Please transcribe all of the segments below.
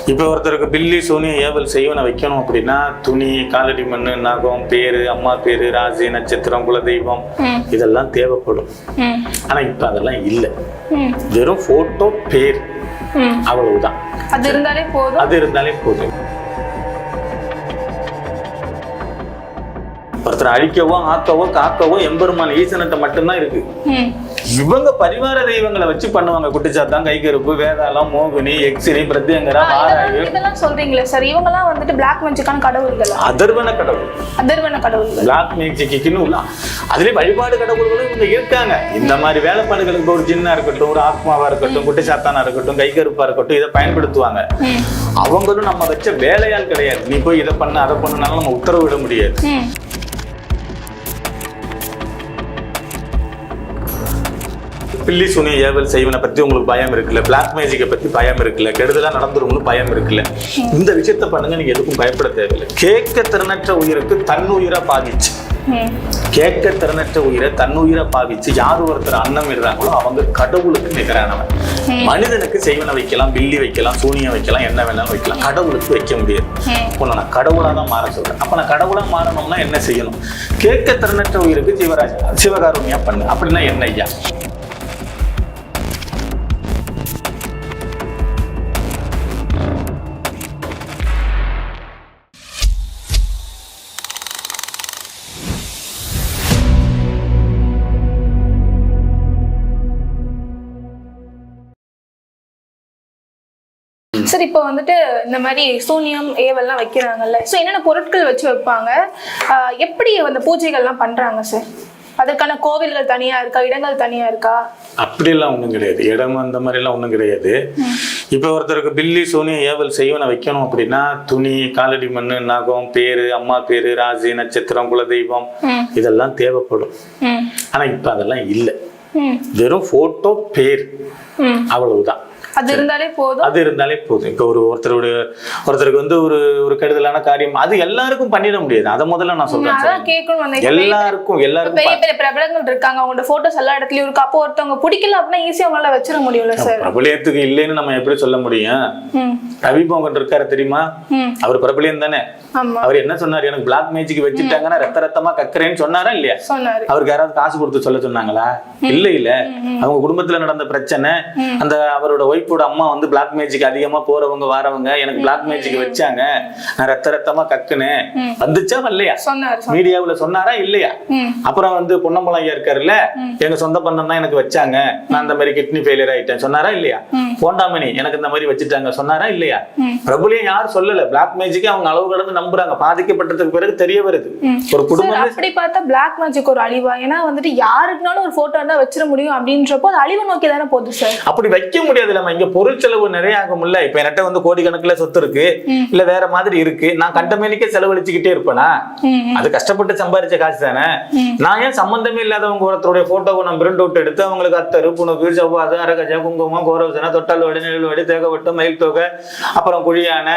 இப்போ ஒருத்தருக்கு பில்லி சூனிய ஏவல் செய்வனை வைக்கணும் அப்படின்னா துணி, காலடி மண்ணு, நகம், பேரு, அம்மா பேரு, ராசி, நட்சத்திரம், குலதெய்வம் இதெல்லாம் தேவைப்படும். ஆனா இப்ப அதெல்லாம் இல்லை. வெறும் போட்டோ, பேர், அவ்வளவுதான். அது இருந்தாலே போதும். ஒருத்தர் அழிக்கவோ, ஆக்கவோ, காக்கவோ எம்பெருமான் ஈசன்கிட்ட மட்டும்தான் இருக்கு. இவங்க பரிவார தெய்வங்களை வச்சு பண்ணுவாங்க. குட்டிச்சாத்தான், கைகருப்பு, வேதாளம், மோகினி, எக்ஸினி, பிரத்யங்கரா, வாராயு இதெல்லாம் சொல்றீங்களே சார், இவங்க எல்லாம் வந்துட்டு பிளாக் மேஜிக்கான கடவுள்கள், அதர்வன கடவுள்கள், பிளாக் மேஜிக்குன்னு உள்ள அதுலயே வழிபாடு கடவுள்களும் இவங்க இருக்காங்க. இந்த மாதிரி வேலைப்பாடுகளுக்கு ஒரு ஜின்னா இருக்கட்டும், ஒரு ஆத்மாவா இருக்கட்டும், குட்டிச்சாத்தானா இருக்கட்டும், கைகருப்பா இருக்கட்டும், இதை பயன்படுத்துவாங்க. அவங்களும் நம்ம வச்ச வேலையால் கிடையாது. நீ போய் இதை பண்ண அதை பண்ணனாலும் நம்ம உத்தரவு விட முடியாது. பில்லி சூனிய ஏவல் செய்வனை பத்தி உங்களுக்கு பயம் இருக்குல்ல, பிளாக் மேஜிக்கை பத்தி பயம் இருக்குல்ல, கெடுதலா நடந்துரும்னு பயம் இருக்குல்ல, இந்த விஷயத்த பண்ணுங்க. நீங்க எதுக்கும் பயப்பட தேவையில்லை. கேட்க திறனற்ற உயிருக்கு தன்னுயிரை பாவிச்சு, கேட்க திறனற்ற உயிரை தன்னுயிரை பாவிச்சு யார் ஒருத்தர் அன்னம் இடுறாங்களோ அவங்க கடவுளுக்கு நிகரானவன். மனிதனுக்கு செய்வனை வைக்கலாம், பில்லி வைக்கலாம், சூனியம் வைக்கலாம், என்ன வேணாலும் வைக்கலாம். கடவுளுக்கு வைக்க முடியாது. இப்போ நான் கடவுளா தான் மாற சொல்றேன். அப்ப நான் கடவுளா மாறணும்னா என்ன செய்யணும்? கேட்க திறனற்ற உயிருக்கு சிவகாருண்யா பண்ணு. அப்படின்னா என்ன ஐயா? சார், இப்போ வந்துட்டு இந்த மாதிரி சூனியம் ஏவல்லாம் வைக்கிறாங்கல்ல, ஸோ என்னென்ன பொருட்கள் வச்சு வைப்பாங்க, எப்படி அந்த பூஜைகள்லாம் பண்றாங்க சார்? அதற்கான கோவில்கள் தனியா இருக்கா, இடங்கள் தனியா இருக்கா? அப்படிலாம் ஒன்றும் கிடையாது. இடம் அந்த மாதிரிலாம் ஒன்றும் கிடையாது. இப்போ ஒருத்தருக்கு பில்லி சூனிய ஏவல் செய்வனை வைக்கணும் அப்படின்னா துணி, காலடி மண்ணு, நகம், பேரு, அம்மா பேரு, ராசி, நட்சத்திரம், குலதெய்வம் இதெல்லாம் தேவைப்படும். ஆனா இப்ப அதெல்லாம் இல்லை. வெறும் போட்டோ, பேர், அவ்வளவுதான். அது இருந்தாலே போதும். இப்போ ஒருத்தருக்கு வந்து ஒரு கெடுதலான காரியம் அது எல்லாருக்கும் பண்ணிட முடியாது. அதை முதல்ல நான் சொல்றேன். எல்லாருக்கும் பெரிய பெரிய பிரபலங்கள் இருக்காங்க, அவங்களோட போட்டோஸ் எல்லா இடத்துலயும் இருக்கு. அப்போ ஒருத்தவங்க பிடிக்கல அப்படின்னா ஈஸியா அவங்களால வச்சிட முடியும்ல சார்? பிரபலியத்துக்கு இல்லைன்னு நம்ம எப்படி சொல்ல முடியும்? ரவி போங்கன் இருக்காரு தெரியுமா? அவர் பிரபலியம் தானே. அவர் என்ன சொன்னாரு? எனக்கு பிளாக் மேஜிக் வச்சுட்டாங்கன்னா ரத்த ரத்தமா கக்குறேன்னு சொன்னாரா இல்லையா? அவருக்கு யாராவது காசு கொடுத்து சொல்ல சொன்னாங்களா? இல்ல. அவங்க குடும்பத்துல நடந்த பிரச்சனை. அந்த அவரோட ஒய்ஃபோட அம்மா வந்து பிளாக் மேஜிக் அதிகமா போறவங்க வாரவங்க எனக்கு பிளாக் மேஜிக் வச்சாங்க, நான் ரத்த ரத்தமா கக்குனேன், வந்துச்சா இல்லையா? மீடியாவுல சொன்னாரா இல்லையா? அப்புறம் வந்து பொன்னம்பலம் ஐயா இருக்காருல்ல, எங்க சொந்த பந்தம் தான் எனக்கு வச்சாங்க, நான் இந்த மாதிரி கிட்னி ஃபெயிலியர் ஆயிட்டேன் சொன்னாரா இல்லையா? போண்டாமணி எனக்கு இந்த மாதிரி வச்சுட்டாங்க சொன்னாரா இல்லையா? பிரபலியம் யாரும் சொல்லல. பிளாக் மேஜிக் அவங்க அளவு கடந்து நம்புறாங்க. பாதிக்கப்பட்டதுக்கு பிறகு தெரிய வருது. ஒரு குடும்பம் அப்படி பார்த்தா பிளாக் மேஜிக் ஒரு அழிவா? ஏன்னா வந்துட்டு யாருக்குனாலும் ஒரு போட்டோ இருந்தா வச்சிட முடியும் அப்படின்றப்போ அது அழிவு நோக்கி தானே போகுது சார். அப்படி வைக்க முடியாது. நம்ம இங்க பொருள் செலவு நிறைய ஆகும்ல. இப்ப என்கிட்ட வந்து கோடிக்கணக்குல சொத்து இருக்கு, இல்ல வேற மாதிரி இருக்கு, நான் கண்டமேனிக்கே செலவழிச்சுக்கிட்டே இருப்பேனா? அது கஷ்டப்பட்டு சம்பாதிச்ச காசு தானே. நான் ஏன் சம்பந்தமே இல்லாதவங்க ஒருத்தருடைய போட்டோவை நான் பிரிண்ட் அவுட் எடுத்து அவங்களுக்கு அத்தரு, புனகு, ஜவ்வாது, அரகஜா, குங்குமம், கோரவசனை, தொட்டால் வடி, நெல் வடி, தேகவட்டம், மயில் தொகை, அப்புறம் குழியான,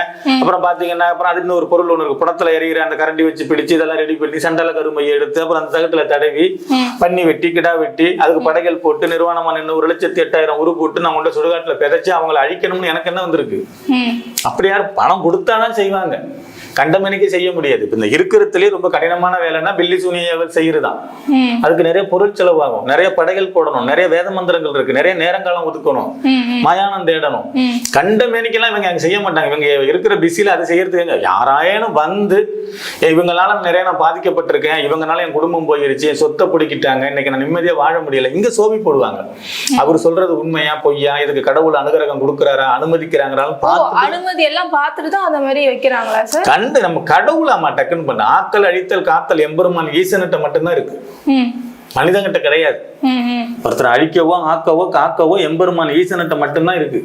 அப்புறம் பாத்தீங்கன்னா அப்புறம் அது இன்னொரு பொருள் ஒண்ணு இருக்கு, புடத்துல எறிகிற அந்த கரண்டி வச்சு பிடிச்சு இதெல்லாம் ரெடி பண்ணி சண்டல கருமையை எடுத்து அப்புறம் அந்த தகத்துல தடவி பண்ணி வெட்டி கிடா வெட்டி அதுக்கு படைகள் போட்டு நிர்வாணமா நின்று 1,08,000 உரு போட்டு நான் கொண்ட சுடுகாட்டுல விதைச்சு அவங்களை அழிக்கணும்னு எனக்கு என்ன வந்திருக்கு? அப்படி யாரும் பணம் கொடுத்தாதான் செய்வாங்க. கண்டமணிக்கு செய்ய முடியாது. இந்த இருக்கிறதுலயே ரொம்ப கடினமான வேலைன்னா பில்லி சூனிய ஏவல் செய்யறதுதான். அதுக்கு நிறைய பொருள் செலவாகும், நிறைய படைகள் போடணும், நிறைய வேத மந்திரங்கள் இருக்கு, நிறைய நேரங்காலம் ஒதுக்கணும், மயானம் தேடணும். கண்டமேனிக்கெல்லாம் இவங்க அங்க செய்ய மாட்டாங்க. இவங்க இருக்கிற பிஸில அதை செய்யறதுக்கு யாராயனும் வந்து இவங்களால நிறைய நான் பாதிக்கப்பட்டிருக்கேன், இவங்கனால என் குடும்பம் போயிருச்சு, என் சொத்தை பிடிக்கிட்டாங்க, இன்னைக்கு நான் நிம்மதியா வாழ முடியல, இங்க சோபி போடுவாங்க. அவர் சொல்றது உண்மையா பொய்யா, இதுக்கு கடவுள் அனுகிரகம் கொடுக்குறாரா, அனுமதிக்கிறாங்களாலும் அனுமதி எல்லாம் பார்த்துட்டு தான் அந்த மாதிரி வைக்கிறாங்களா சார்? நம்ம கடவுளாமா டக்குன்னு பண்ண ஆக்கல் அழித்தல் காத்தல் எம்பெருமான் ஈசன்கிட்ட மட்டும்தான் இருக்கு, மனிதங்கிட்ட கிடையாது. ஒருத்தர் அழிக்கவோ, ஆக்கவோ, காக்கவோ எம்பெருமான் ஈசன்கிட்ட மட்டும்தான் இருக்கு.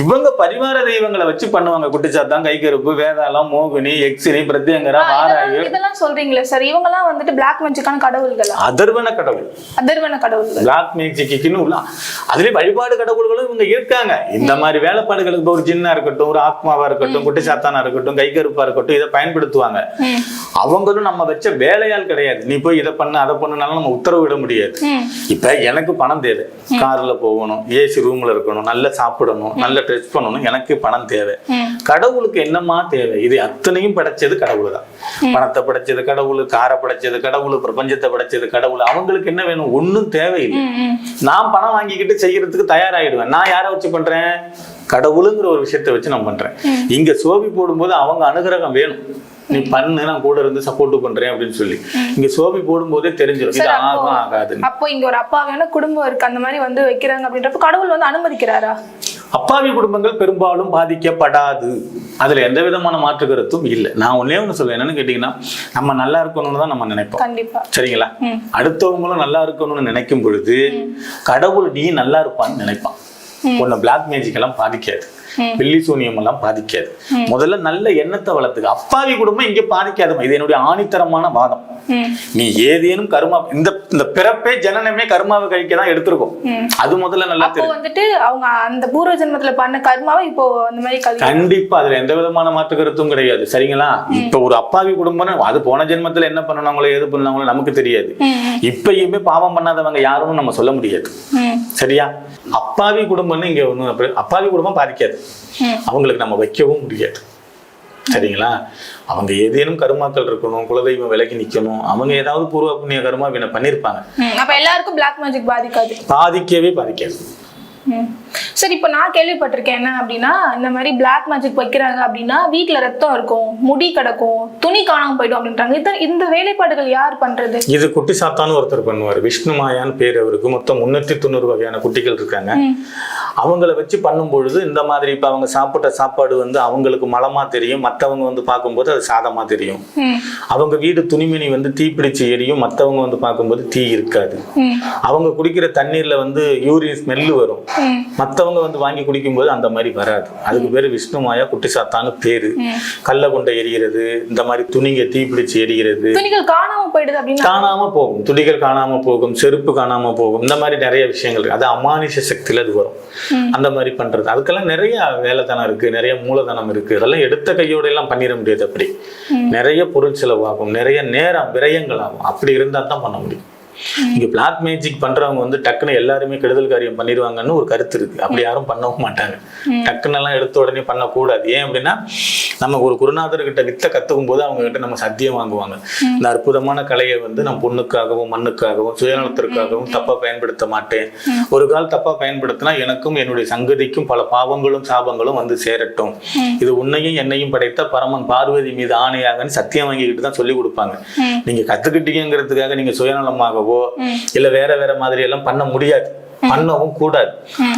இவங்க பரிவார தெய்வங்களை வச்சு பண்ணுவாங்க. குட்டிச்சாத்தான், கைகருப்பு, வேதாளம், மோகினி, எக்ஸினி, பிரத்யங்கரா, வாராயு இதெல்லாம் சொல்றீங்களே சார், இவங்க எல்லாம் வந்துட்டு பிளாக் மேஜிக்கான கடவுள்கள், அதர்வன கடவுள்கள், பிளாக் மேஜிக்குன்னு உள்ள அதுலயே வழிபாடு கடவுள்களும் இவங்க இருக்காங்க. இந்த மாதிரி வேலைப்பாடுகளுக்கு ஒரு ஜின்னா இருக்கட்டும், ஒரு ஆத்மாவா இருக்கட்டும், குட்டிச்சாத்தானா இருக்கட்டும், கைகருப்பா இருக்கட்டும், இதை பயன்படுத்துவாங்க. அவங்களும் நம்ம வச்ச வேலையால் கிடையாது. நீ போய் இதை பண்ணு அதை பண்ணுனாலும் நம்ம உத்தரவு விட முடியாது. இப்ப எனக்கு பணம் தேவை, கார்ல போகணும், ஏசி ரூம்ல இருக்கணும், நல்லா சாப்பிடணும், நல்ல ட்ரெஸ் பண்ணணும், எனக்கு பணம் தேவை. கடவுளுக்கு என்னமா தேவை? இது அத்தனையும் படைச்சது கடவுள் தான். பணத்தை படைச்சது கடவுள், காரை படைச்சது கடவுள், பிரபஞ்சத்தை படைச்சது கடவுள். அவங்களுக்கு என்ன வேணும்? ஒன்னும் தேவையில்லை. நான் பணம் வாங்கிக்கிட்டு செய்யறதுக்கு தயாராகிடுவேன். நான் யாரை வச்சு பண்றேன்? கடவுளுங்கிற ஒரு விஷயத்த வச்சு நான் பண்றேன். இங்க சோபி போடும்போது அவங்க அனுகிரகம் வேணும். நீ பண்ணு, நான் கூட இருந்து சப்போர்ட் பண்றேன் அப்படின்னு சொல்லி இங்க சோபி போடும்போதே தெரிஞ்சிடும் இது ஆகும் ஆகாது. அப்போ இங்க ஒரு அப்பாவியான குடும்பம் இருக்கு, அந்த மாதிரி வந்து வைக்கிறாங்க அப்படின்றப்ப கடவுள் வந்து அனுமதிக்கிறாரா? அப்பாவி குடும்பங்கள் பெரும்பாலும் பாதிக்கப்படாது. அதுல எந்த விதமான மாற்று கருத்தும் இல்லை. நான் ஒன்னே ஒண்ணு சொல்லுவேன், என்னன்னு கேட்டீங்கன்னா, நம்ம நல்லா இருக்கணும்னு தான் நம்ம நினைப்போம். கண்டிப்பா. சரிங்களா? அடுத்தவங்களும் நல்லா இருக்கணும்னு நினைக்கும் பொழுது கடவுள் நீ நல்லா இருப்பான்னு நினைப்பான். உன்னை பிளாக் மேஜிக் எல்லாம் பாதிக்காது, பில்லி சூனியம் எல்லாம் பாதிக்காது. முதல்ல நல்ல எண்ணத்தை வளர்த்துக்க. அப்பாவி குடும்பம் இங்க பாதிக்காதுமா. இது என்னுடைய ஆணித்தரமான வாதம். நீ ஏதேனும் கர்மா, இந்த பிறப்பே ஜனனமே கர்மாவை கழிக்கதான் எடுத்திருக்கோம். அது முதல்ல நல்லா தெரியும். வந்துட்டு அவங்க அந்த பூர்வ ஜென்மத்துல பண்ண கர்மாவை இப்போ அந்த மாதிரி கண்டிப்பா அதுல எந்த விதமான மாற்று கருத்தும் கிடையாது. சரிங்களா? இப்ப ஒரு அப்பாவி குடும்பம், அது போன ஜென்மத்துல என்ன பண்ணாங்களோ ஏது பண்ணாங்களோ நமக்கு தெரியாது. இப்பயுமே பாவம் பண்ணாதவங்க யாரும் நம்ம சொல்ல முடியாது. சரியா? அப்பாவி குடும்பம்னு இங்க ஒண்ணு, அப்பாவி குடும்பம் பாதிக்காது. அவங்களுக்கு நம்ம வைக்கவும் முடியாது. சரிங்களா? அவங்க ஏதேனும் கருமாக்கள் இருக்கணும், குலதெய்வம் விலகி நிக்கணும், அவங்க ஏதாவது பூர்வ புண்ணிய கருமா பண்ணிருப்பாங்க. அப்ப எல்லாருக்கும் பிளாக் மேஜிக் பாதிக்காது? பாதிக்கவே பாதிக்காது. சரி, இப்போ நான் கேள்விப்பட்டிருக்கேன் என்ன அப்படின்னா, இந்த மாதிரி பிளாக் மேஜிக் வைக்கிறாங்க அப்படின்னா வீட்டுல ரத்தம் இருக்கும், முடி கிடக்கும், துணி காணாம போயிடும் அப்படின்றாங்க. இந்த வேலைப்பாடுகள் யார் பண்றது? இது குட்டி சாத்தான்னு ஒருத்தர் பண்ணுவார். விஷ்ணு மாயான்னு பேர் அவருக்கு. மொத்தம் 390 வகையான குட்டிகள் இருக்காங்க. அவங்கள வச்சு பண்ணும் பொழுது இந்த மாதிரி இப்ப அவங்க சாப்பிட்ட சாப்பாடு வந்து அவங்களுக்கு மலமா தெரியும், மத்தவங்க வந்து பார்க்கும்போது அது சாதமா தெரியும். அவங்க வீடு துணிமணி வந்து தீப்பிடிச்சு எரியும், மத்தவங்க வந்து பார்க்கும்போது தீ இருக்காது. அவங்க குடிக்கிற தண்ணீர்ல வந்து யூரின் ஸ்மெல்லு வரும், மத்தவங்க வந்து வாங்கி குடிக்கும் போது அந்த மாதிரி வராது. அதுக்கு பேரு விஷ்ணு மாயா குட்டி சாத்தான்னு பேரு. கல்ல கொண்டை எரிகிறது, இந்த மாதிரி துணிங்க தீப்பிடிச்சு எரிகிறது, துணிகள் காணாம போயிடுது அப்படின்னு காணாம போகும், துணிகள் காணாம போகும், செருப்பு காணாம போகும், இந்த மாதிரி நிறைய விஷயங்கள் இருக்கு. அது அமானுஷ சக்தியில அது வரும். அந்த மாதிரி பண்றது அதுக்கெல்லாம் நிறைய வேலைத்தனம் இருக்கு, நிறைய மூலதனம் இருக்கு. அதெல்லாம் எடுத்த கையோட எல்லாம் பண்ணிட முடியாது. அப்படி நிறைய பொருள் செலவாகும், நிறைய நேரம் விரயங்கள் ஆகும். அப்படி இருந்தா தான் பண்ண முடியும். இங்க பிளாக் மேஜிக் பண்றவங்க வந்து டக்குன்னு எல்லாருமே கெடுதல் காரியம் பண்ணிடுவாங்கன்னு ஒரு கருத்து இருக்கு. அப்படி யாரும் பண்ணவும் மாட்டாங்க. டக்குன்னு எல்லாம் எடுத்த உடனே பண்ணக்கூடாது. ஏன் அப்படின்னா, நம்ம ஒரு குருநாதர்கிட்ட வித்தை கத்துக்கும் போது அவங்க கிட்ட நம்ம சத்தியம் வாங்குவாங்க. இந்த அற்புதமான கலையை வந்து நான் பொண்ணுக்காகவும் மண்ணுக்காகவும் சுயநலத்திற்காகவும் தப்பா பயன்படுத்த மாட்டேன். ஒரு கால் தப்பா பயன்படுத்தினா எனக்கும் என்னுடைய சங்கதிக்கும் பல பாவங்களும் சாபங்களும் வந்து சேரட்டும். இது உன்னையும் என்னையும் படைத்த பரமன் பார்வதி மீது ஆணையாகன்னு சத்தியம் வாங்கிக்கிட்டு தான் சொல்லி கொடுப்பாங்க. நீங்க கத்துக்கிட்டீங்கிறதுக்காக நீங்க சுயநலமாகவோ இல்ல வேற வேற மாதிரி எல்லாம் பண்ண முடியாது, பண்ணவும் கூடாது.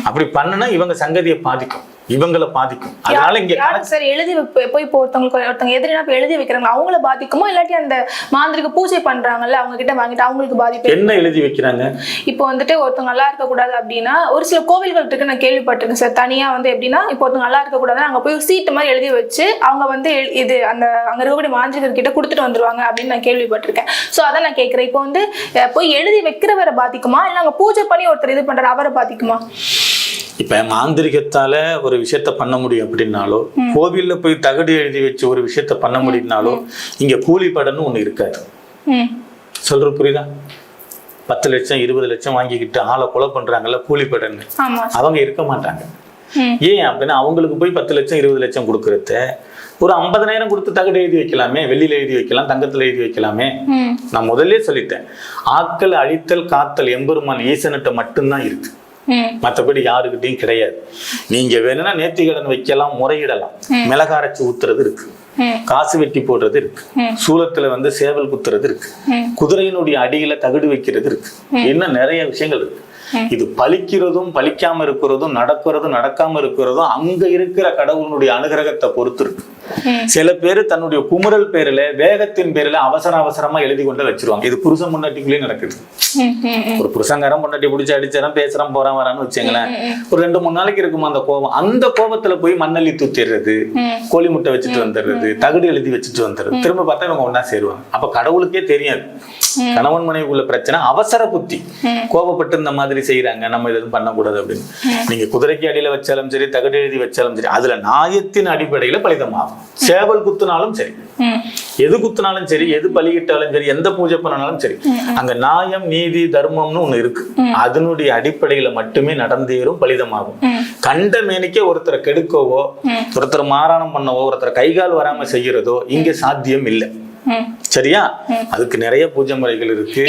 அப்படி பண்ணுனா இவங்க சங்கதியை பாதிக்கும், இவங்களை பாதிக்கும். அதனால இங்க சரி எழுதி போய் ஒருத்தவங்க எதிரினா போய் எழுதி வைக்கிறாங்க, அவங்கள பாதிக்குமோ இல்லாட்டி அந்த மாந்திரிக பூஜை பண்றாங்கல்ல அவங்க கிட்ட வாங்கிட்டு அவங்களுக்கு பாதிப்பு? என்ன எழுதி வைக்கிறாங்க? இப்போ வந்துட்டு ஒருத்தவங்க நல்லா இருக்க கூடாது அப்படின்னா ஒரு சில கோவில்கள் இருக்கு, நான் கேள்விப்பட்டிருக்கேன் சார். தனியா வந்து எப்படின்னா, இப்போ ஒருத்தவங்க நல்லா இருக்க கூடாது அங்க போய் சீட்டு மாதிரி எழுதி வச்சு அவங்க வந்து இது அந்த அங்க இருக்கக்கூடிய மாந்திரிகர் கிட்ட கொடுத்துட்டு வந்துருவாங்க அப்படின்னு நான் கேள்விப்பட்டிருக்கேன். சோ அதான் நான் கேட்கிறேன், இப்போ வந்து போய் எழுதி வைக்கிறவரை பாதிக்குமா இல்ல அங்க பூஜை பண்ணி ஒருத்தர் இது பண்றாரு அவரை பாதிக்குமா? இப்ப மாந்திரிகத்தால ஒரு விஷயத்த பண்ண முடியும் அப்படின்னாலோ, கோவில்ல போய் தகடு எழுதி வச்சு ஒரு விஷயத்த பண்ண முடியும்னாலோ இங்க கூலிப்படன்னு ஒண்ணு இருக்காது. சொல்ற புரியுதா? 10 லட்சம் 20 லட்சம் வாங்கிக்கிட்டு ஆளை கொலை பண்றாங்கல்ல கூலிப்படன்னு, அவங்க இருக்க மாட்டாங்க. ஏன் அப்படின்னா, அவங்களுக்கு போய் 10 லட்சம் 20 லட்சம் கொடுக்கறத ஒரு 50,000 கொடுத்து தகடு எழுதி வைக்கலாமே, வெள்ளியில எழுதி வைக்கலாம், தங்கத்துல எழுதி வைக்கலாமே. நான் முதல்ல சொல்லிட்டேன், ஆக்கல் அழித்தல் காத்தல் எம்பெருமான் ஈசனிட்ட மட்டும்தான் இருக்கு, மற்றபடி யாருக்கிட்டையும் கிடையாது. நீங்க வேணும்னா நேர்த்திக்கடன் வைக்கலாம், முறையிடலாம், மிளகாரச்சி ஊத்துறது இருக்கு, காசு வெட்டி போடுறது இருக்கு, சூலத்துல வந்து சேவல் குத்துறது இருக்கு, குதிரையினுடைய அடியில தகடு வைக்கிறது இருக்கு, இன்னும் நிறைய விஷயங்கள் இருக்கு. இது பலிக்கிறதும் பலிக்காம இருக்கிறதும் நடக்கிறதும் நடக்காம இருக்கிறதும் அங்க இருக்கிற கடவுளுடைய அனுகிரகத்தை பொறுத்து இருக்கு. சில பேரு தன்னுடைய குமுறல் பேர்ல வேகத்தின் பேர்ல அவசரமா எழுதி கொண்டு வச்சிருவாங்க. இது புருஷன் பொண்டாட்டிக்குள்ளேயே நடக்குது. ஒரு புருஷங்காரம் பொண்டாட்டி பிடிச்சி அடிச்சாரம் பேசுறான் போறான் வரான்னு வச்சுங்களேன், ஒரு 2-3 நாளைக்கு இருக்குமா அந்த கோபம். அந்த கோபத்துல போய் மண்ணள்ளி தூத்திடுறது, கோழி முட்டை வச்சுட்டு வந்துடுறது, தகுடு எழுதி வச்சுட்டு வந்துடுறது, திரும்ப பார்த்தா இவங்க ஒன்னா சேருவாங்க. அப்ப கடவுளுக்கே தெரியாது கணவன் மனைவிக்குள்ள பிரச்சனை அவசர புத்தி, கோபப்பட்டு இந்த மாதிரி செய்யறாங்க, நம்ம எதுவும் பண்ணக்கூடாது அப்படின்னு. நீங்க குதிரைக்கு அடியில வச்சாலும் சரி, தகடு எழுதி வச்சாலும் சரி, அதுல நியாயத்தின் அடிப்படையில பலிதமாகும். சேவல் குத்துனாலும் சரி, எது குத்துனாலும் சரி, எது பலியிட்டாலும் சரி, எந்த பூஜை பண்ணனாலும் சரி, அங்க நியாயம் நீதி தர்மம்னு ஒண்ணு இருக்கு. அதனுடைய அடிப்படையில மட்டுமே நடந்தேறும், பலிதமாகும். கண்ட மேனிக்கே ஒருத்தரை கெடுக்கவோ, ஒருத்தர் மாறாணம் பண்ணவோ, ஒருத்தர் கைகால் வராம செய்யறதோ இங்க சாத்தியம் இல்லை. சரியா? அதுக்கு நிறைய பூஜை முறைகள் இருக்கு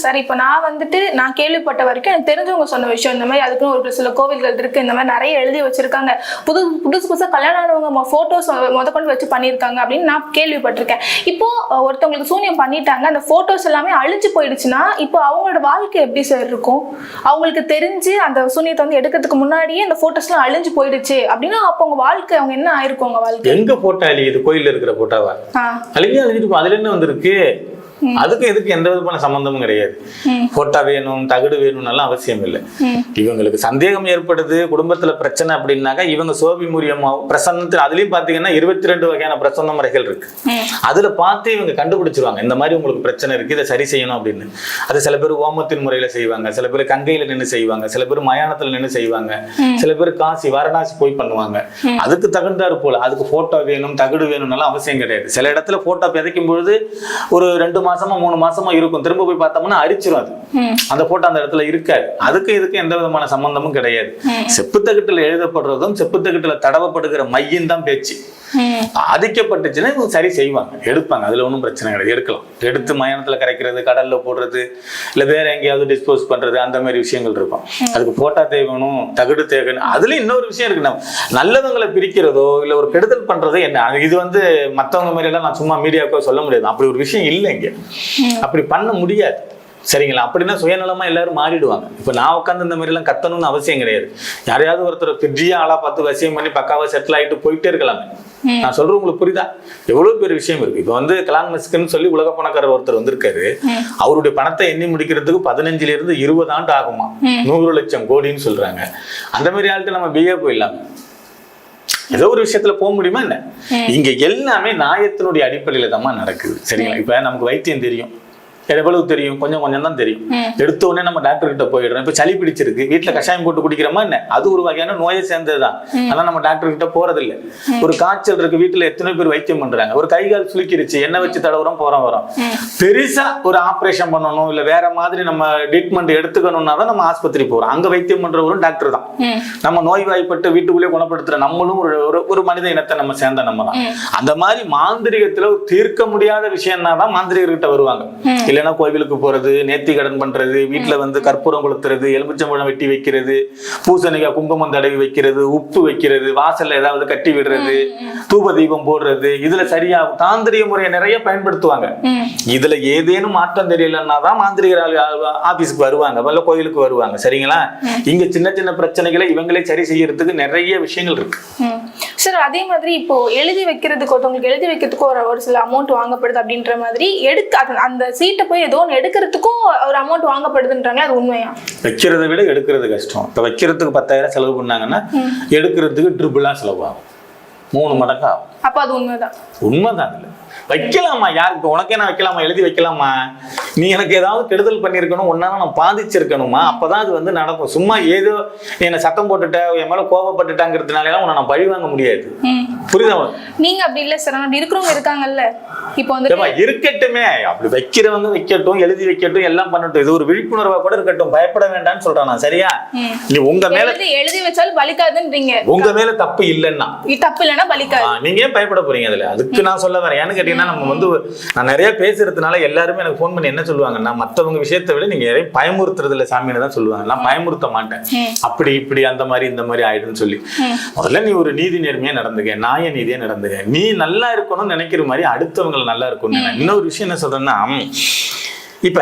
சார். இப்ப நான் வந்துட்டு நான் கேள்விப்பட்ட வரைக்கும் எனக்கு தெரிஞ்சவங்க சொன்ன விஷயம் இந்த மாதிரி அதுக்குன்னு ஒரு சில கோவில்கள் இருக்கு, இந்த மாதிரி நிறைய எழுதி வச்சிருக்காங்க, புதுசா கல்யாணம் ஆனவங்க போட்டோஸ் கொண்டு வச்சு பண்ணிருக்காங்க அப்படின்னு நான் கேள்விப்பட்டிருக்கேன். இப்போ ஒருத்தவங்களுக்கு சூனியம் பண்ணிட்டாங்க, அந்த போட்டோஸ் எல்லாமே அழிஞ்சு போயிடுச்சுன்னா இப்போ அவங்களோட வாழ்க்கை எப்படி சார் இருக்கும்? அவங்களுக்கு தெரிஞ்சு அந்த சூனியத்தை வந்து எடுக்கிறதுக்கு முன்னாடியே அந்த போட்டோஸ் எல்லாம் அழிஞ்சு போயிடுச்சு அப்படின்னா அப்ப அவங்க வாழ்க்கை அவங்க என்ன ஆயிருக்கும்? அவங்க வாழ்க்கை எங்க போட்டோ அழியுது? கோயில்ல இருக்கிற போட்டோவா அழிஞ்சு அதுல என்ன வந்திருக்கு? அதுக்கு இதுக்கு எந்த விதமான சம்பந்தமும் கிடையாது. போட்டோ வேணும், தகடு வேணும்னாலும் அவசியம் இல்லை. இவங்களுக்கு சந்தேகம் ஏற்படுது, குடும்பத்துல பிரச்சனை அப்படின்னாக்கா இவங்க சோபி மூலியமாவும் பிரசன்னத்தில் அதுலயும் பாத்தீங்கன்னா 22 வகையான பிரசன்ன முறைகள் இருக்கு. அதுல பார்த்து இவங்க கண்டுபிடிச்சிருவாங்க இந்த மாதிரி உங்களுக்கு பிரச்சனை இருக்கு, இதை சரி செய்யணும் அப்படின்னு. அது சில பேர் ஓமத்தின் முறையில செய்வாங்க, சில பேர் கங்கையில நின்று செய்வாங்க, சில பேர் மயானத்துல நின்று செய்வாங்க, சில பேர் காசி வாரணாசி போய் பண்ணுவாங்க. அதுக்கு தகுந்தாரு போல அதுக்கு போட்டோ வேணும் தகடு வேணும்னாலும் அவசியம் கிடையாது. சில இடத்துல போட்டோ விதைக்கும் பொழுது ஒரு 2 மாசமா 3 மாசமா இருக்கும், திரும்ப போய் பார்த்தோம்னா அரிச்சிரும். அது அந்த போட்டோ அந்த இடத்துல இருக்காது. அதுக்கு இதுக்கு எந்த விதமான சம்பந்தமும் கிடையாது. செப்புத்தகட்டுல எழுதப்படுறதும் செப்புத்தகட்டுல தடவப்படுகிற மையம் தான் பேச்சு. பாதிக்கப்பட்டுச்சுன்னா இவங்க சரி செய்வாங்க, எடுப்பாங்க. அதுல ஒன்றும் பிரச்சனை கிடையாது, எடுக்கலாம். எடுத்து மயானத்துல கரைக்கிறது, கடல்ல போடுறது, இல்ல வேற எங்கேயாவது டிஸ்போஸ் பண்றது, அந்த மாதிரி விஷயங்கள் இருக்கும். அதுக்கு போட்டா தேவைணும், தகடு தேவைணும். அதுல இன்னொரு விஷயம் இருக்கு, நம்ம நல்லவங்களை பிரிக்கிறதோ இல்ல ஒரு கெடுதல் பண்றதோ என்ன, இது வந்து மத்தவங்க மாதிரி எல்லாம் நான் சும்மா மீடியாவுக்கோ சொல்ல முடியாது. அப்படி ஒரு விஷயம் இல்லை இங்க, அப்படி பண்ண முடியாது. சரிங்களா? அப்படின்னா சுயநலமா எல்லாரும் மாறிடுவாங்க. இப்ப நான் உட்காந்து இந்த மாதிரி எல்லாம் கத்தணும்னு அவசியம் கிடையாது. யாரையாவது ஒருத்தர் பிரியா ஆளா பார்த்து வசியம் பண்ணி பக்காவா செட்டில் ஆயிட்டு போயிட்டே இருக்கலாமே. நான் சொல்றேன், உங்களுக்கு புரியுதா? எவ்வளவு பெரிய விஷயம் இருக்கு. இப்ப வந்து கலான் மஸ்குன்னு சொல்லி உலக பணக்காரர் ஒருத்தர் வந்திருக்காரு. அவருடைய பணத்தை எண்ணி முடிக்கிறதுக்கு 15 இருந்து 20 ஆண்டு ஆகுமா, 100 லட்சம் கோடின்னு சொல்றாங்க. அந்த மாதிரி ஆள்கிட்ட நம்ம பிஏ போயிடலாம். ஏதோ ஒரு விஷயத்துல போக முடியுமா என்ன? இங்க எல்லாமே நியாயத்தினுடைய அடிப்படையில தான் நடக்குது. சரிங்களா? இப்ப நமக்கு வைத்தியம் தெரியும், எவ்வளவு தெரியும்? கொஞ்சம் கொஞ்சம் தான் தெரியும். எடுத்த உடனே நம்ம டாக்டர் கிட்ட போயிடுறோம். இப்ப சளி பிடிச்சிருக்கு, வீட்டுல கஷாயம் போட்டு குடிக்கிறோமா என்ன? அது ஒரு வகையான நோயை சேர்ந்ததுதான். ஆனா நம்ம டாக்டர் கிட்ட போறது இல்லை. ஒரு காய்ச்சல் இருக்கு, வீட்டுல எத்தனை பேர் வைத்தியம் பண்றாங்க. ஒரு கை கால் சுளுக்கிருச்சு, எண்ணெய் வச்சு தடவுறோம், போறோம் வரோம். பெருசா ஒரு ஆபரேஷன் பண்ணணும் இல்ல வேற மாதிரி நம்ம ட்ரீட்மெண்ட் எடுத்துக்கணும்னா தான் நம்ம ஆஸ்பத்திரி போறோம். அங்க வைத்தியம் பண்றவரும் டாக்டர் தான். நம்ம நோய்வாய்ப்பட்டு வீட்டுக்குள்ளே குணப்படுத்துற நம்மளும் ஒரு மனித இனத்தை நம்ம சேர்ந்த நம்ம தான். அந்த மாதிரி மாந்திரிகத்துல தீர்க்க முடியாத விஷயம்னா தான் மாந்திரிகர்கிட்ட வருவாங்க. இல்லைன்னா கோவிலுக்கு போறது, நேர்த்தி கடன் பண்றது, வீட்டுல வந்து கற்பூரம் கொளுத்துறது, எலுமிச்சம்பழம் வெட்டி வைக்கிறது, பூசணிக்காய் குங்குமம் தடவி வைக்கிறது, உப்பு வைக்கிறது, வாசல்ல ஏதாவது கட்டி விடுறது, தூப தீபம் போடுறது, இதுல சரியாகும். தாந்திரிக முறையை நிறைய பயன்படுத்துவாங்க. இதுல ஏதேனும் மாற்றம் தெரியலன்னா தான் மாந்திரிகர் ஆபீஸுக்கு வருவாங்க, வல்ல கோயிலுக்கு வருவாங்க. சரிங்களா? இங்க சின்ன சின்ன பிரச்சனைகளை இவங்களே சரி செய்யறதுக்கு நிறைய விஷயங்கள் இருக்கு. சார், அதே மாதிரி இப்போ எழுதி வைக்கிறதுக்கு ஒருத்தவங்களுக்கு எழுதி வைக்கிறதுக்கு ஒரு சில அமௌண்ட் வாங்கப்படுது அப்படின்ற மாதிரி எடுத்து அந்த சீட்டை போய் ஏதோ ஒன்று எடுக்கிறதுக்கும் ஒரு அமௌண்ட் வாங்கப்படுதுன்றாங்க, அது உண்மையா? வைக்கிறத விட எடுக்கிறது கஷ்டம். இப்ப வைக்கிறதுக்கு 10,000 செலவு பண்ணாங்கன்னா எடுக்கிறதுக்கு ட்ரிபிளா செலவாகும், 3 மடங்கு ஆகும். அப்ப அது உண்மைதான். உண்மைதான். இல்ல வைக்கலாமா? யாருக்கு? உனக்கே நான் வைக்கலாமா? எழுதி வைக்கலாமா? நீ எனக்கு ஏதாவது கெடுதல் பண்ணிருக்கணும், ஒன்னால நான் பாதிச்சிருக்கணுமா? அப்பதான் அது வந்து நடக்கும். சும்மா ஏதோ என்ன சத்தம் போட்டுட்ட, என் மேல கோபப்பட்டுட்டாங்கிறதுனால உன்னை நான் பழி வாங்க முடியாது. புரியுதா? நீங்க அப்படி இல்ல சார், அப்படி இருக்கிறவங்க இருக்காங்கல்ல. இப்போ வந்து இருக்கட்டுமே, அப்படி வைக்கிறவங்க வைக்கட்டும், எழுதி வைக்கட்டும், எல்லாம் பண்ணட்டும். இது ஒரு விழிப்புணர்வா கூட இருக்கட்டும், பயப்பட வேண்டாம்னு சொல்றேன் நான். சரியா? நீ உங்க மேல எழுதி வச்சாலும் பலிக்காதுன்றீங்க. உங்க மேல தப்பு இல்லைன்னா, தப்பு இல்லைன்னா பலிக்காது. நீங்க ஏன் பயப்பட போறீங்க? அதுல அதுக்கு நான் சொல்ல வரேன். ஏன்னு கேட்டீங்கன்னா, நம்ம வந்து நான் நிறைய பேசுறதுனால எல்லாருமே எனக்கு போன் பண்ணி என்ன சொல்லுவாங்கன்னா, மத்தவங்க விஷயத்தை விட நீங்க யாரையும் பயமுறுத்துறது இல்ல சாமின்னு தான் சொல்லுவாங்க. நான் பயமுறுத்த மாட்டேன். அப்படி இப்படி அந்த மாதிரி இந்த மாதிரி ஆயிடுன்னு சொல்லி, முதல்ல நீ ஒரு நீதி நேர்மையா நடந்துக்க, நியாய நீதியா நடந்துக்க. நீ நல்லா இருக்கணும்னு நினைக்கிற மாதிரி அடுத்தவங்க நல்லா இருக்கணும். இன்னொரு விஷயம் என்ன சொல்றேன்னா, இப்ப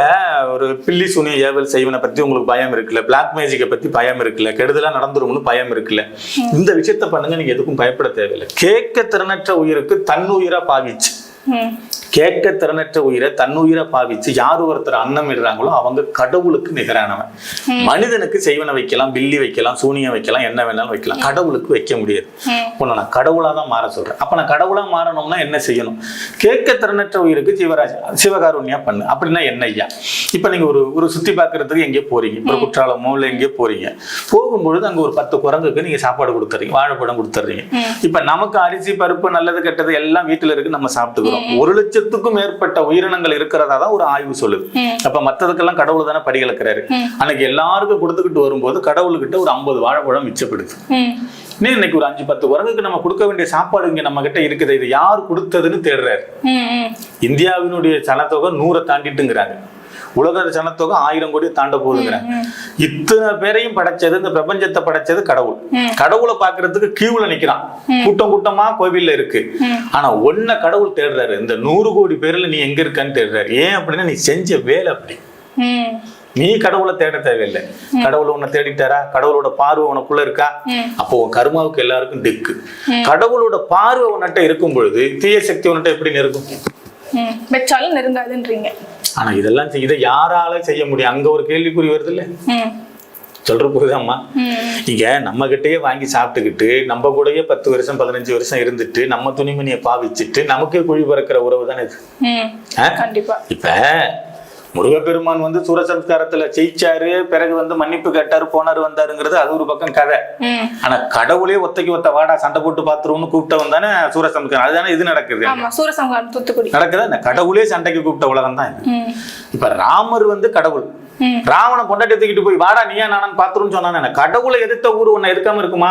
ஒரு பில்லி சுனி ஏவல் செய்வனை பத்தி உங்களுக்கு பயம் இருக்குல்ல, பிளாக் மேஜிக்கை பத்தி பயம் இருக்குல்ல, கெடுதலா நடந்துரும்னு பயம் இருக்குல்ல, இந்த விஷயத்த பண்ணுங்க, நீங்க எதுக்கும் பயப்பட தேவையில்லை. கேட்க திறனற்ற உயிருக்கு தன் உயிரா பாவிச்சு கேட்க திறனற்ற உயிரை தன்னுயிரை பாவிச்சு யார் ஒருத்தர் அன்னம் இடுறாங்களோ அவங்க கடவுளுக்கு நிகரானவன். மனிதனுக்கு செய்வனை வைக்கலாம், பில்லி வைக்கலாம், சூனியம் வைக்கலாம், என்ன வேணாலும் வைக்கலாம், கடவுளுக்கு வைக்க முடியாது. இப்போ நான் கடவுளா தான் மாற சொல்றேன். அப்ப நான் கடவுளா மாறணும்னா என்ன செய்யணும்? கேட்க திறனற்ற உயிருக்கு சிவகாருண்யா பண்ணு. அப்படின்னா என்ன ஐயா? இப்ப நீங்க ஒரு சுத்தி பார்க்கறதுக்கு எங்கேயோ போறீங்க, ஒரு குற்றாலமோ இல்ல எங்கேயோ போறீங்க. போகும்பொழுது அங்க ஒரு 10 குரங்குக்கு நீங்க சாப்பாடு கொடுத்துறீங்க, வாழைப்பழம் கொடுத்துறீங்க. இப்ப நமக்கு அரிசி பருப்பு நல்லது கெட்டது எல்லாம் வீட்டுல இருக்கு, நம்ம சாப்பிட்டுக்கிறோம். 1 லட்சத்துக்கும் மேற்பட்ட உயிரினங்கள் இருக்கிறதா தான் ஒரு ஆய்வு சொல்லுது. அப்ப மத்ததுக்கெல்லாம் கடவுள் தானே படிகளுக்கிறாரு. அன்னைக்கு எல்லாருக்கும் கொடுத்துக்கிட்டு வரும்போது கடவுள்கிட்ட ஒரு 50 வாழைப்பழம் மிச்சப்படுது. இன்னைக்கு ஒரு 5-10 குரங்குக்கு நம்ம கொடுக்க வேண்டிய சாப்பாடு இங்க நம்ம கிட்ட இருக்குது. இது யார் கொடுத்ததுன்னு தேடுறாரு. இந்தியாவினுடைய சனத்தொகை 100 தாண்டிட்டுங்கிறாங்க. உலக ஜனத்தொகை 1000 கோடி தாண்ட போகுதுங்கிறாங்க. இத்தனை பேரையும் படைச்சது, இந்த பிரபஞ்சத்தை படைச்சது கடவுள். கடவுளை பாக்குறதுக்கு கியூல நிக்கிறான், கூட்டம் கூட்டமா கோவில்ல இருக்கு. ஆனா ஒன்ன கடவுள் தேடுறாரு. இந்த 100 கோடி பேர்ல நீ எங்க இருக்கான்னு தேடுறாரு. ஏன் அப்படின்னா நீ செஞ்ச வேலை அப்படி. நீ கடவுளை தேட தேவையில்லை. கடவுளை உன்னை தேடிட்டாரா? கடவுளோட பார்வை உனக்குள்ள இருக்கா? அப்போ உன் கர்மாவுக்கு எல்லாருக்கும் டிக்கு. கடவுளோட பார்வை உன்னிட்ட இருக்கும் பொழுது தீய சக்தி உன்னிட்ட எப்படி நெருங்கும்? வெச்சாலும் நெருங்காதுன்றீங்க. ஆனா இதெல்லாம் இதை யாரால செய்ய முடியும்? அங்க ஒரு கேள்விக்குறி வருது இல்ல, சொல்ற போகுதாம்மா. இங்க நம்ம கிட்டயே வாங்கி சாப்பிட்டுக்கிட்டு நம்ம கூடயே 10 வருஷம் 15 வருஷம் இருந்துட்டு நம்ம துணிமணியை பாவிச்சுட்டு நமக்கே குழி பறக்கிற உறவு தானே இது. கண்டிப்பா. இப்ப முருகப்பெருமான் சூரசம்ஸ்காரத்துல ஜெயிச்சாரு, பிறகு மன்னிப்பு கேட்டாரு, போனாரு, வந்தாருங்கிறது அது ஒரு பக்கம் கதை. ஆனா கடவுளே ஒத்தைக்கு ஒத்த வாடா சண்டை போட்டு பாத்துருவோம்னு கூப்பிட்டவன் தானே சூரசம்ஸ்காரம். அதுதானே இது நடக்குது. நடக்குதா? கடவுளே சண்டைக்கு கூப்பிட்ட உலகம் தான் இது. இப்ப ராமர் கடவுள் ராவண பொண்டாட்டி தூக்கிட்டு போய் வாடா நீயா நானு பாத்துருன்னு சொன்னானே. கடவுளை எதிர்த்த ஊரு உன்னை எதிர்க்காம இருக்குமா?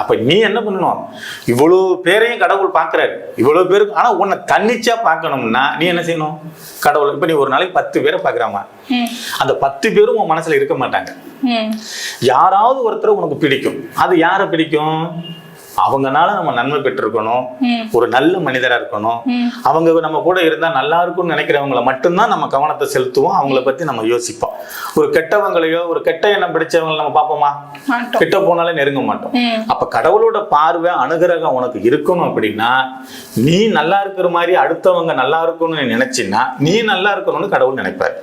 அப்ப நீ என்ன பண்ணணும்? இவ்வளவு பேரையும் கடவுள் பாக்குறாரு, இவ்வளவு பேருக்கு. ஆனா உன்னை தன்னிச்சா பாக்கணும்னா நீ என்ன செய்யணும்? கடவுள் இப்ப நீ ஒரு நாளைக்கு 10 பேரை பாக்குறாமா, அந்த 10 பேரும் உன் மனசுல இருக்க மாட்டாங்க. யாராவது ஒருத்தர் உனக்கு பிடிக்கும். அது யார பிடிக்கும்? அவங்கனால நம்ம நன்மை பெற்றிருக்கணும், ஒரு நல்ல மனிதரா இருக்கணும், அவங்க நம்ம கூட இருந்தா நல்லா இருக்கும்னு நினைக்கிறவங்களை மட்டும்தான் நம்ம கவனத்தை செலுத்துவோம், அவங்கள பத்தி நம்ம யோசிப்போம். ஒரு கெட்டவங்களையோ ஒரு கெட்ட எண்ணம் பிடிச்சவங்களை நம்ம பார்ப்போமா? கிட்ட போனாலே நெருங்க மாட்டோம். அப்ப கடவுளோட பார்வை அனுகிரகம் உனக்கு இருக்கணும் அப்படின்னா நீ நல்லா இருக்கிற மாதிரி அடுத்தவங்க நல்லா இருக்கணும்னு நீ நினைச்சின்னா நீ நல்லா இருக்கணும்னு கடவுள் நினைப்பாரு.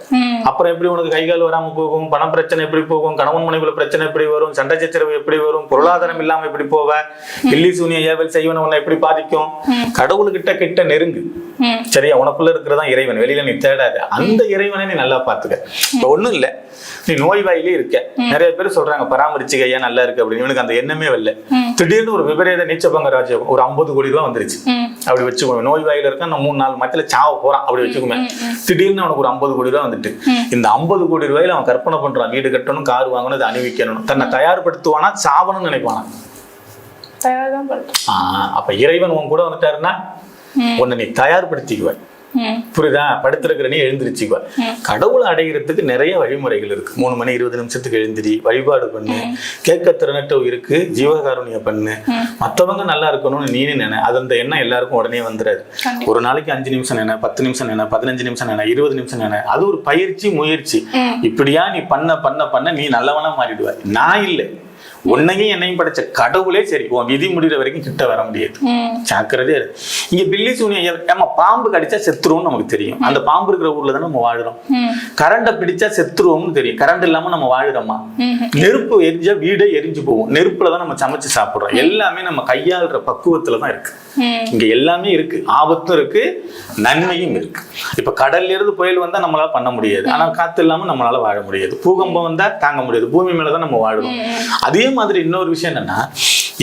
அப்புறம் எப்படி உனக்கு கைகால் வராம போகும், பண பிரச்சனை எப்படி போகும், கணவன் மனைவில பிரச்சனை எப்படி வரும், சண்டை சச்சரவு எப்படி வரும், பொருளாதாரம் இல்லாம எப்படி போவ, பில்லி சூனிய ஏவல் செய்வன உன்னை எப்படி பாதிக்கும்? கடவுள்கிட்ட கிட்ட நெருங்கு. சரியா? உனக்குள்ள இருக்கிறதா இறைவன், வெளியில நீ தேடாத. அந்த இறைவனை நீ நல்லா பாத்துக்க. இப்ப ஒண்ணும் இல்ல, நீ நோய்வாயிலே இருக்க. நிறைய பேர் சொல்றாங்க பராமரிச்சுக்க ஏன் நல்லா இருக்கு அப்படின்னு. இவனுக்கு அந்த எண்ணமே வரல. திடீர்னு ஒரு விபரீத நீச்சபங்க ராஜ்யம் ஒரு 50 கோடி ரூபாய் வந்துருச்சு. அப்படி வச்சுக்கோங்க. நோய்வாயில இருக்க நான் 3-4 மத்தியில சாவ போறான் அப்படி வச்சுக்கோங்க. திடீர்னு அவனுக்கு ஒரு 50 கோடி ரூபாய் வந்துட்டு இந்த 50 கோடி ரூபாயில அவன் கற்பனை பண்றான், வீடு கட்டணும், கார் வாங்கணும், இதை அணிவிக்கணும். தன்னை தயார்படுத்துவானா, சாவணும்னு நினைப்பானா? அப்ப இறைவன் உன் கூட வந்துட்டாருன்னா உன்னை நீ தயார்படுத்திக்குவ. புரியுதா? படுத்திருக்கிற நீ எழுந்திருச்சுக்குவ. கடவுளை அடைகிறதுக்கு நிறைய வழிமுறைகள் இருக்கு. 3 மணி 20 நிமிஷத்துக்கு எழுந்திரி, வழிபாடு பண்ணு, கேட்க திறனற்ற இருக்கு, ஜீவகாருண்ய பண்ணு, மத்தவங்க நல்லா இருக்கணும்னு நீனு நினை. அது அந்த எண்ணம் எல்லாருக்கும் உடனே வந்துடாது. ஒரு நாளைக்கு 5 நிமிஷம் நினை, 10 நிமிஷம் நினை, 15 நிமிஷம் நினை, 20 நிமிஷம் நினை. அது ஒரு பயிற்சி, முயற்சி. இப்படியா நீ பண்ண பண்ண பண்ண நீ நல்லவனா மாறிடுவ. நான் இல்லை, உன்னையும் என்னையும் படைச்ச கடவுளே சரி உன் விதி முடிகிற வரைக்கும் கிட்ட வர முடியாது. ஜாக்கிரதையா இருக்கு. இங்க பில்லி சூனியம் நம்ம பாம்பு கடிச்சா செத்துருவோம்னு நமக்கு தெரியும். அந்த பாம்பு இருக்கிற ஊர்ல தான் நம்ம வாழுறோம். கரண்டை பிடிச்சா செத்துருவோம்னு தெரியும். கரண்ட் இல்லாம நம்ம வாழுறோமா? நெருப்பு எரிஞ்சா வீடே எரிஞ்சு போகும். நெருப்புலதான் நம்ம சமைச்சு சாப்பிடுறோம். எல்லாமே நம்ம கையாளுற பக்குவத்துலதான் இருக்கு. இங்க எல்லாமே இருக்கு. ஆபத்தும் இருக்கு, நன்மையும் இருக்கு. இப்ப கடல்ல இருந்து புயல் வந்தா நம்மளால பண்ண முடியாது. ஆனா காத்து இல்லாம நம்மளால வாழ முடியாது. பூகம்பம் வந்தா தாங்க முடியாது. பூமி மேலதான் நம்ம வாழுறோம். அதே மாதிரி இன்னொரு விஷயம் என்னன்னா,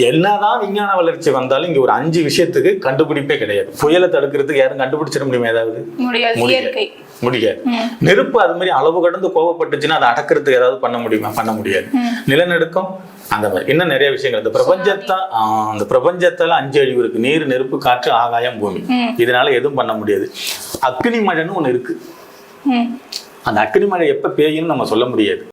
என்னதான் விஞ்ஞான வளர்ச்சி வந்தாலும் இங்க ஒரு 5 விஷயத்துக்கு கண்டுபிடிப்பே கிடையாது. புயலை தடுக்கிறதுக்கு யாரும் கண்டுபிடிச்சிட முடியுமா? ஏதாவது முடியாது. நெருப்பு அது மாதிரி அளவு கடந்து கோவப்பட்டுச்சுன்னா அதை அடக்கிறதுக்கு ஏதாவது பண்ண முடியுமா? பண்ண முடியாது. நிலநடுக்கம் அந்த மாதிரி இன்னும் நிறைய விஷயங்கள். அந்த பிரபஞ்சத்தால 5 அழிவு இருக்கு. நீர், நெருப்பு, காற்று, ஆகாயம், பூமி. இதனால எதுவும் பண்ண முடியாது. அக்னி மழைன்னு ஒண்ணு இருக்கு. அந்த அக்னி மழை எப்ப பெய்யும்னு நம்ம சொல்ல முடியாது.